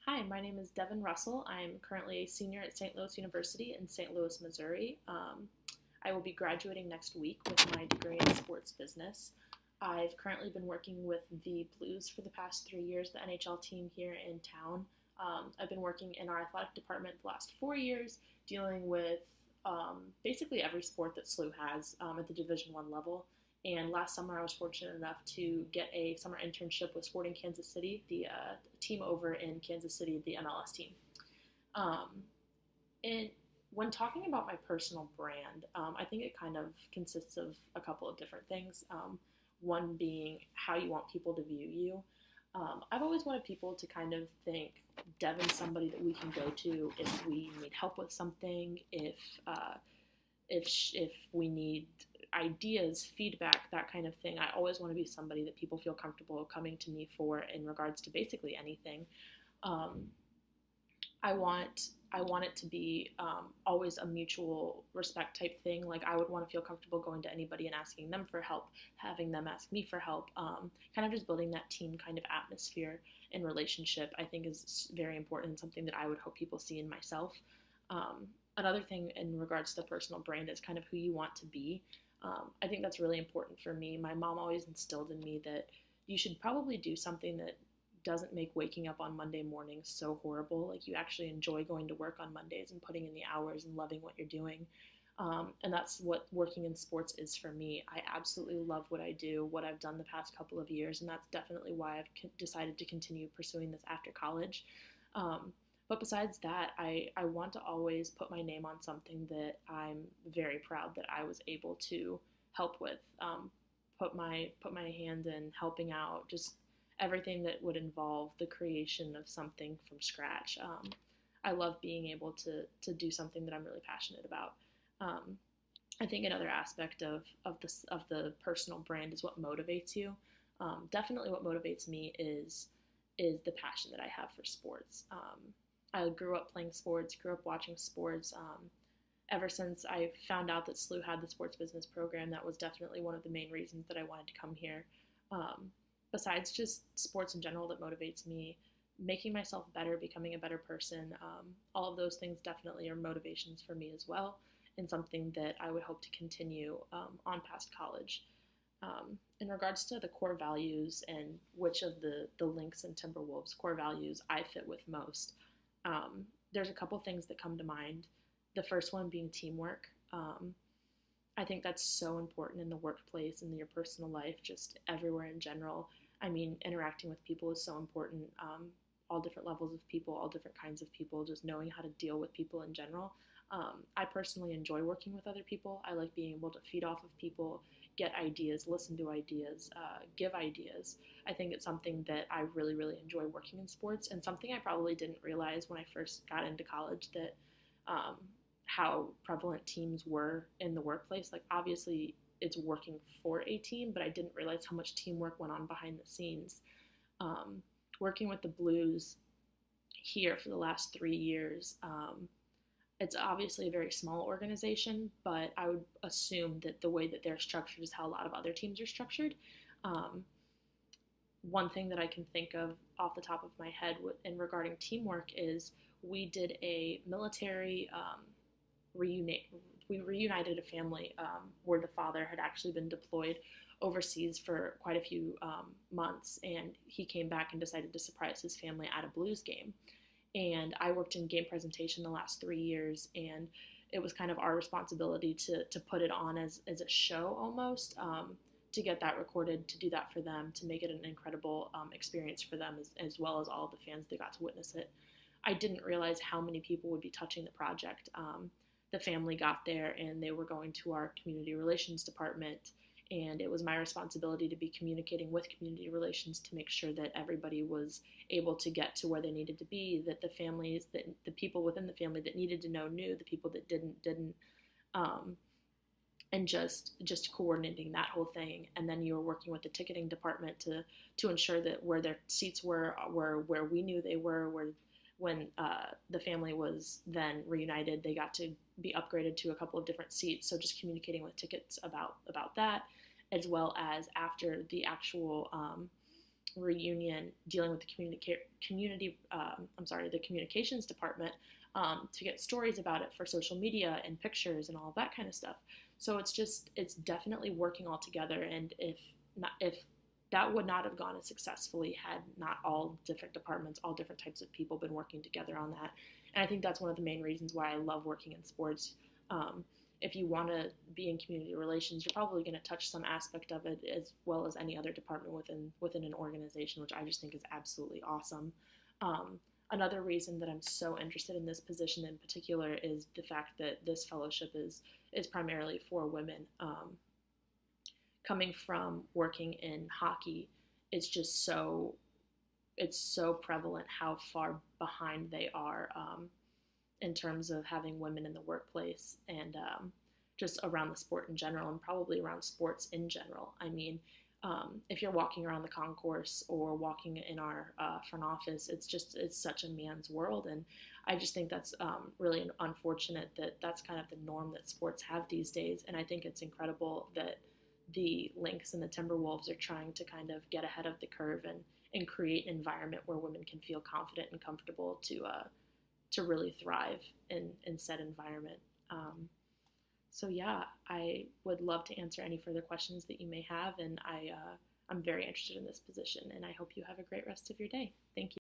Hi, my name is Devin Russell. I'm currently a senior at St. Louis University in St. Louis, Missouri. I will be graduating next week with my degree in sports business. I've currently been working with the Blues for the past 3 years, the NHL team here in town. I've been working in our athletic department the last 4 years, dealing with basically every sport that SLU has at the Division One level. And last summer, I was fortunate enough to get a summer internship with Sporting Kansas City, the team over in Kansas City, the MLS team. Um, and when talking about my personal brand, I think it kind of consists of a couple of different things. One being how you want people to view you. I've always wanted people to kind of think Devin's somebody that we can go to if we need help with something, if we need ideas, feedback, that kind of thing. I always want to be somebody that people feel comfortable coming to me for in regards to basically anything. Um, I want I want it to be always a mutual respect type thing. Like I would want to feel comfortable going to anybody and asking them for help, having them ask me for help. Kind of just building that team kind of atmosphere and relationship. I think is very important and something that I would hope people see in myself. Another thing in regards to the personal brand is kind of who you want to be. I think that's really important for me. My mom always instilled in me that you should probably do something that doesn't make waking up on Monday mornings so horrible. Like you actually enjoy going to work on Mondays and putting in the hours and loving what you're doing. And that's what working in sports is for me. I absolutely love what I do, what I've done the past couple of years, and that's definitely why I've decided to continue pursuing this after college. But besides that, I want to always put my name on something that I'm very proud that I was able to help with. Put my hand in helping out, just everything that would involve the creation of something from scratch. I love being able to do something that I'm really passionate about. Um, I think another aspect of the personal brand is what motivates you. Definitely, what motivates me is the passion that I have for sports. I grew up playing sports, grew up watching sports. Ever since I found out that SLU had the sports business program, that was definitely one of the main reasons that I wanted to come here. Um, Besides just sports in general that motivates me, making myself better, becoming a better person, all of those things definitely are motivations for me as well, and something that I would hope to continue on past college. In regards to the core values and which of the Lynx and Timberwolves core values I fit with most, there's a couple things that come to mind. The first one being teamwork. I think that's so important in the workplace and in your personal life, just everywhere in general. I mean, interacting with people is so important. All different levels of people, all different kinds of people, just knowing how to deal with people in general. I personally enjoy working with other people. I like being able to feed off of people, get ideas, listen to ideas, give ideas. I think it's something that I really, really enjoy working in sports, and something I probably didn't realize when I first got into college that um, how prevalent teams were in the workplace. Like, obviously, it's working for a team, but I didn't realize how much teamwork went on behind the scenes. Um, Working with the Blues here for the last 3 years, it's obviously a very small organization, but I would assume that the way that they're structured is how a lot of other teams are structured. Um, One thing that I can think of off the top of my head in regarding teamwork is we did a military reunite. We reunited a family where the father had actually been deployed overseas for quite a few months, and he came back and decided to surprise his family at a Blues game. And I worked in game presentation the last 3 years, and it was kind of our responsibility to put it on as a show almost, to get that recorded, to do that for them, to make it an incredible experience for them, as well as all of the fans that got to witness it. I didn't realize how many people would be touching the project. The family got there and they were going to our community relations department, and it was my responsibility to be communicating with community relations to make sure that everybody was able to get to where they needed to be, that the people within the family that needed to know knew, the people that didn't, um, and just coordinating that whole thing. And then you were working with the ticketing department to ensure that where their seats were where we knew they were, where when the family was then reunited, they got to be upgraded to a couple of different seats. So just communicating with tickets about that, as well as after the actual reunion dealing with the the communications department to get stories about it for social media and pictures and all of that kind of stuff. So it's definitely working all together. And if that would not have gone as successfully had not all different departments, all different types of people been working together on that. And I think that's one of the main reasons why I love working in sports. If you want to be in community relations, you're probably going to touch some aspect of it as well as any other department within an organization, which I just think is absolutely awesome. Another reason that I'm so interested in this position in particular is the fact that this fellowship is primarily for women. Coming from working in hockey, it's just it's so prevalent how far behind they are in terms of having women in the workplace and just around the sport in general, and probably around sports in general. I mean, if you're walking around the concourse or walking in our front office, it's such a man's world. And I just think that's really unfortunate that that's kind of the norm that sports have these days. And I think it's incredible that the Lynx and the TWolves are trying to kind of get ahead of the curve and create an environment where women can feel confident and comfortable to really thrive in said environment. So yeah, I would love to answer any further questions that you may have, and I'm very interested in this position, and I hope you have a great rest of your day. Thank you.